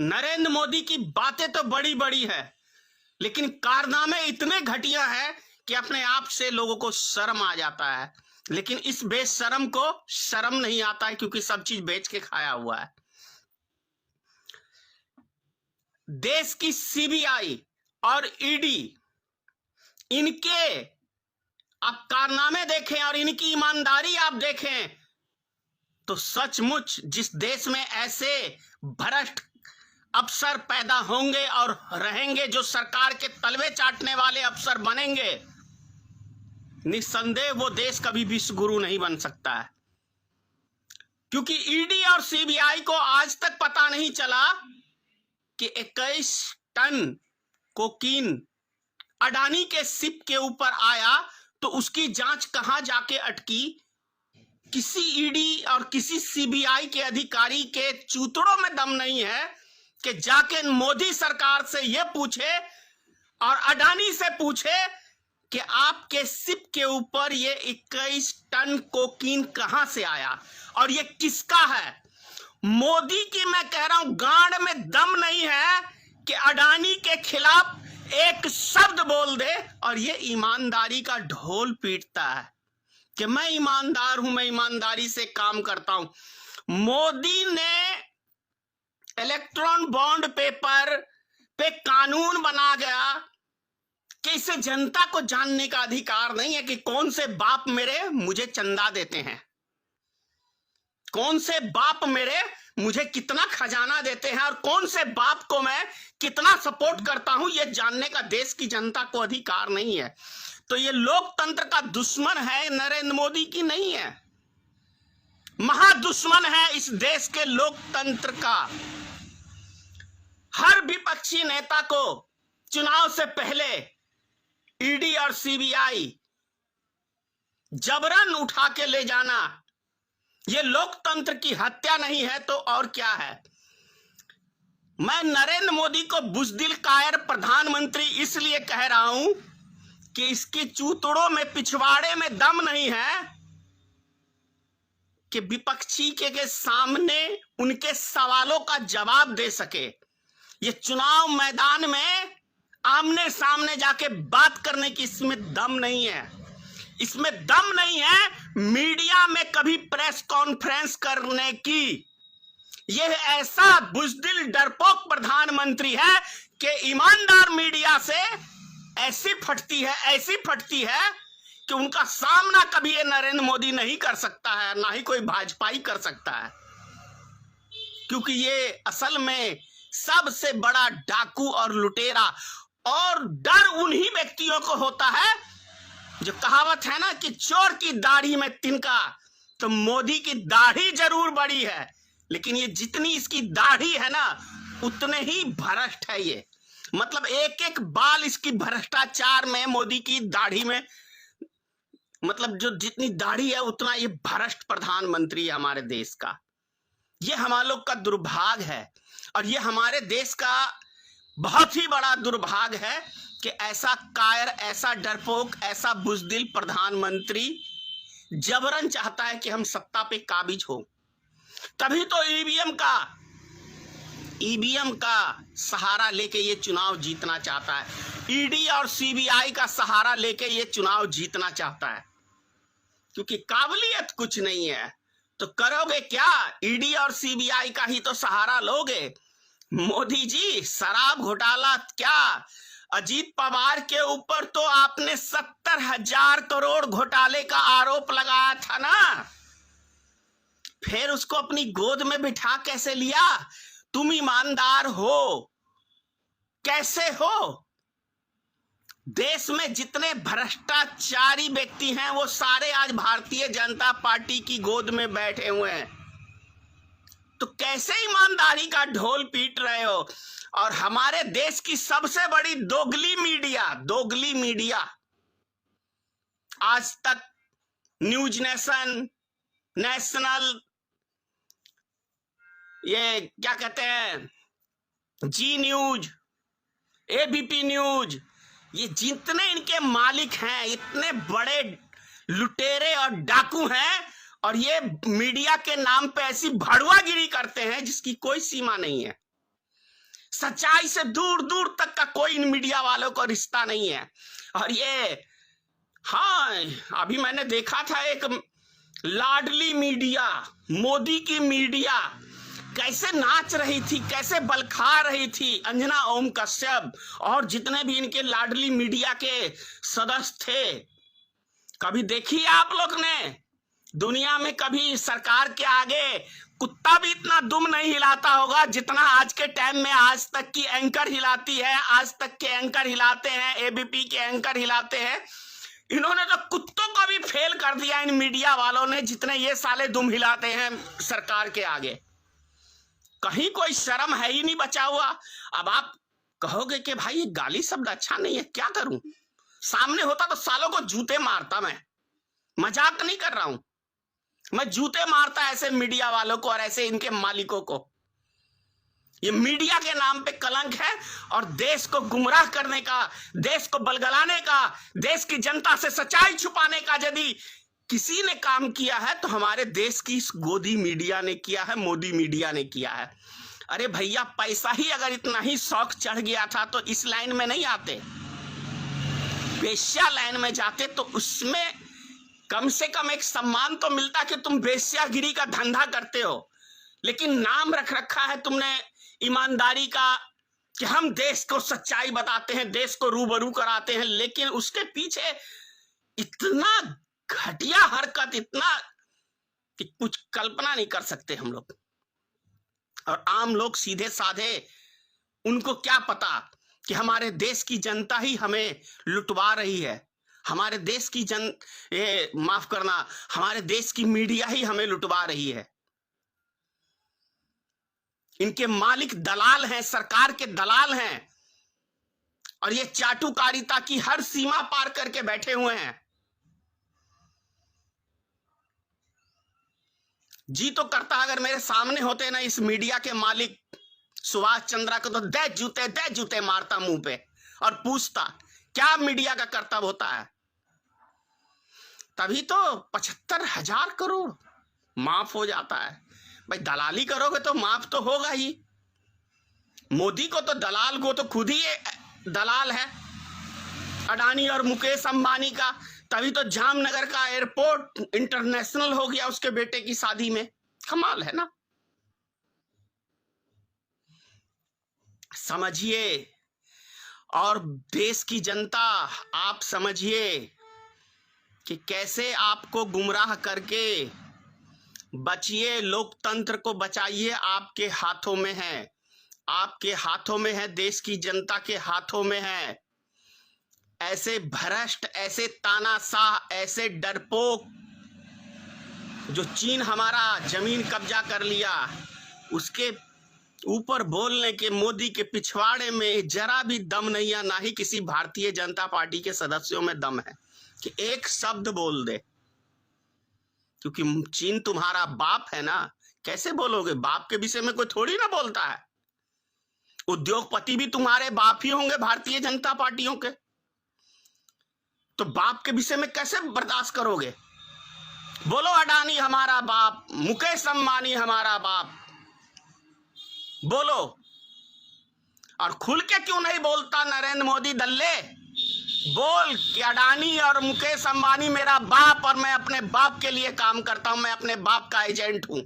नरेंद्र मोदी की बातें तो बड़ी बड़ी है, लेकिन कारनामे इतने घटिया है कि अपने आप से लोगों को शर्म आ जाता है। लेकिन इस बेशरम को शर्म नहीं आता है, क्योंकि सब चीज बेच के खाया हुआ है। देश की सीबीआई और ईडी, इनके आप कारनामे देखें और इनकी ईमानदारी आप देखें तो सचमुच जिस देश में ऐसे भ्रष्ट अफसर पैदा होंगे और रहेंगे, जो सरकार के तलवे चाटने वाले अफसर बनेंगे, निस्संदेह वो देश कभी विश्व गुरु नहीं बन सकता है। क्योंकि ईडी और सीबीआई को आज तक पता नहीं चला कि 21 टन कोकीन अडानी के शिप के ऊपर आया तो उसकी जांच कहां जाके अटकी। किसी ईडी और किसी सीबीआई के अधिकारी के चूतड़ों में दम नहीं है कि जाके मोदी सरकार से यह पूछे और अडानी से पूछे कि आपके शिप के ऊपर ये 21 टन कोकीन कहां से आया और ये किसका है। मोदी की मैं कह रहा हूं गांड में दम नहीं है कि अडानी के खिलाफ एक शब्द बोल दे और ये ईमानदारी का ढोल पीटता है कि मैं ईमानदार हूं, मैं ईमानदारी से काम करता हूं। मोदी ने इलेक्ट्रॉन बॉन्ड पेपर पे कानून बना गया कि इसे जनता को जानने का अधिकार नहीं है कि कौन से बाप मेरे मुझे चंदा देते हैं, कौन से बाप मेरे मुझे कितना खजाना देते हैं और कौन से बाप को मैं कितना सपोर्ट करता हूं, यह जानने का देश की जनता को अधिकार नहीं है। तो ये लोकतंत्र का दुश्मन है, नरेंद्र मोदी की नहीं है, महादुश्मन है इस देश के लोकतंत्र का। हर विपक्षी नेता को चुनाव से पहले ईडी और सीबीआई जबरन उठा के ले जाना, ये लोकतंत्र की हत्या नहीं है तो और क्या है। मैं नरेंद्र मोदी को बुज़दिल कायर प्रधानमंत्री इसलिए कह रहा हूं कि इसके चूतड़ों में पिछवाड़े में दम नहीं है कि विपक्षी के सामने उनके सवालों का जवाब दे सके। ये चुनाव मैदान में आमने सामने जाके बात करने की इसमें दम नहीं है, इसमें दम नहीं है मीडिया में कभी प्रेस कॉन्फ्रेंस करने की। यह ऐसा बुज़दिल डरपोक प्रधानमंत्री है कि ईमानदार मीडिया से ऐसी फटती है कि उनका सामना कभी ये नरेंद्र मोदी नहीं कर सकता है, ना ही कोई भाजपाई कर सकता है। क्योंकि ये असल में सबसे बड़ा डाकू और लुटेरा, और डर उन्हीं व्यक्तियों को होता है जो कहावत है ना कि चोर की दाढ़ी में तिनका। तो मोदी की दाढ़ी जरूर बड़ी है, लेकिन ये जितनी इसकी दाढ़ी है ना उतने ही भ्रष्ट है ये। मतलब एक एक बाल इसकी भ्रष्टाचार में, मोदी की दाढ़ी में, मतलब जो जितनी दाढ़ी है उतना ये भ्रष्ट प्रधानमंत्री है हमारे देश का। ये हमारे लोग का दुर्भाग्य है और ये हमारे देश का बहुत ही बड़ा दुर्भाग्य है कि ऐसा कायर, ऐसा डरपोक, ऐसा बुज़दिल प्रधानमंत्री जबरन चाहता है कि हम सत्ता पे काबिज हो। तभी तो ईवीएम का सहारा लेके ये चुनाव जीतना चाहता है, ईडी और सीबीआई का सहारा लेके ये चुनाव जीतना चाहता है। क्योंकि काबिलियत कुछ नहीं है तो करोगे क्या, ईडी और सीबीआई का ही तो सहारा लोगे। मोदी जी शराब घोटाला क्या, अजीत पवार के ऊपर तो आपने 70,000 करोड़ घोटाले का आरोप लगाया था ना, फिर उसको अपनी गोद में बिठा कैसे लिया। तुम ईमानदार हो कैसे हो। देश में जितने भ्रष्टाचारी व्यक्ति हैं वो सारे आज भारतीय जनता पार्टी की गोद में बैठे हुए हैं, तो कैसे ईमानदारी का ढोल पीट रहे हो। और हमारे देश की सबसे बड़ी दोगली मीडिया आज तक न्यूज नेशनल, ये क्या कहते हैं, जी न्यूज, एबीपी न्यूज, ये जितने इनके मालिक हैं इतने बड़े लुटेरे और डाकू हैं, और ये मीडिया के नाम पे ऐसी भड़वागिरी करते हैं जिसकी कोई सीमा नहीं है। सच्चाई से दूर दूर तक का कोई इन मीडिया वालों को रिश्ता नहीं है। और ये हाँ, अभी मैंने देखा था एक लाडली मीडिया, मोदी की मीडिया कैसे नाच रही थी, कैसे बलखा रही थी। अंजना ओम कश्यप और जितने भी इनके लाडली मीडिया के सदस्य थे, कभी देखी आप लोग ने दुनिया में कभी सरकार के आगे कुत्ता भी इतना दुम नहीं हिलाता होगा जितना आज के टाइम में आज तक की एंकर हिलाती है, आज तक के एंकर हिलाते हैं, एबीपी के एंकर हिलाते हैं। इन्होंने तो कुत्तों को भी फेल कर दिया इन मीडिया वालों ने, जितने ये साले दुम हिलाते हैं सरकार के आगे। कहीं कोई शर्म है ही नहीं बचा हुआ। अब आप कहोगे कि भाई ये गाली शब्द अच्छा नहीं है, क्या करूं? सामने होता तो सालों को जूते मारता। मैं मजाक नहीं कर रहा हूं, मैं जूते मारता ऐसे मीडिया वालों को और ऐसे इनके मालिकों को। ये मीडिया के नाम पे कलंक है और देश को गुमराह करने का, देश को बलगलाने का, देश की जनता से सच्चाई छुपाने का यदि किसी ने काम किया है तो हमारे देश की इस गोदी मीडिया ने किया है, मोदी मीडिया ने किया है। अरे भैया, पैसा ही अगर इतना ही शौक चढ़ गया था तो इस लाइन में नहीं आते, वेश्या लाइन में जाते तो उसमें कम से कम एक सम्मान तो मिलता कि तुम वेश्यागिरी का धंधा करते हो। लेकिन नाम रख रखा है तुमने ईमानदारी का कि हम देश को सच्चाई बताते हैं, देश को रूबरू कराते हैं, लेकिन उसके पीछे इतना घटिया हरकत, इतना कि कुछ कल्पना नहीं कर सकते हम लोग। और आम लोग सीधे साधे, उनको क्या पता कि हमारे देश की जनता ही हमें लुटवा रही है, हमारे देश की माफ करना, हमारे देश की मीडिया ही हमें लुटवा रही है। इनके मालिक दलाल हैं, सरकार के दलाल हैं, और ये चाटुकारिता की हर सीमा पार करके बैठे हुए हैं। जी तो करता अगर मेरे सामने होते ना इस मीडिया के मालिक सुभाष चंद्रा को, तो दे जूते मारता मुंह पे और पूछता क्या मीडिया का कर्तव्य होता है। तभी तो 75,000 करोड़ माफ हो जाता है। भाई दलाली करोगे तो माफ तो होगा ही। मोदी को तो दलाल को तो खुद ही दलाल है, अडानी और मुकेश अंबानी का। तभी तो जामनगर का एयरपोर्ट इंटरनेशनल हो गया उसके बेटे की शादी में। कमाल है ना। समझिए, और देश की जनता आप समझिए कि कैसे आपको गुमराह करके बचिए, लोकतंत्र को बचाइए। आपके हाथों में है, आपके हाथों में है, देश की जनता के हाथों में है। ऐसे भ्रष्ट, ऐसे तानाशाह, ऐसे डरपोक, जो चीन हमारा जमीन कब्जा कर लिया, उसके ऊपर बोलने के मोदी के पिछवाड़े में जरा भी दम नहीं है। ना ही किसी भारतीय जनता पार्टी के सदस्यों में दम है कि एक शब्द बोल दे, क्योंकि चीन तुम्हारा बाप है ना। कैसे बोलोगे? बाप के विषय में कोई थोड़ी ना बोलता है। उद्योगपति भी तुम्हारे बाप ही होंगे भारतीय जनता पार्टियों के, तो बाप के विषय में कैसे बर्दाश्त करोगे? बोलो अडानी हमारा बाप, मुकेश अंबानी हमारा बाप, बोलो। और खुल के क्यों नहीं बोलता नरेंद्र मोदी दल्ले? बोल कि अडानी और मुकेश अंबानी मेरा बाप और मैं अपने बाप के लिए काम करता हूं, मैं अपने बाप का एजेंट हूं।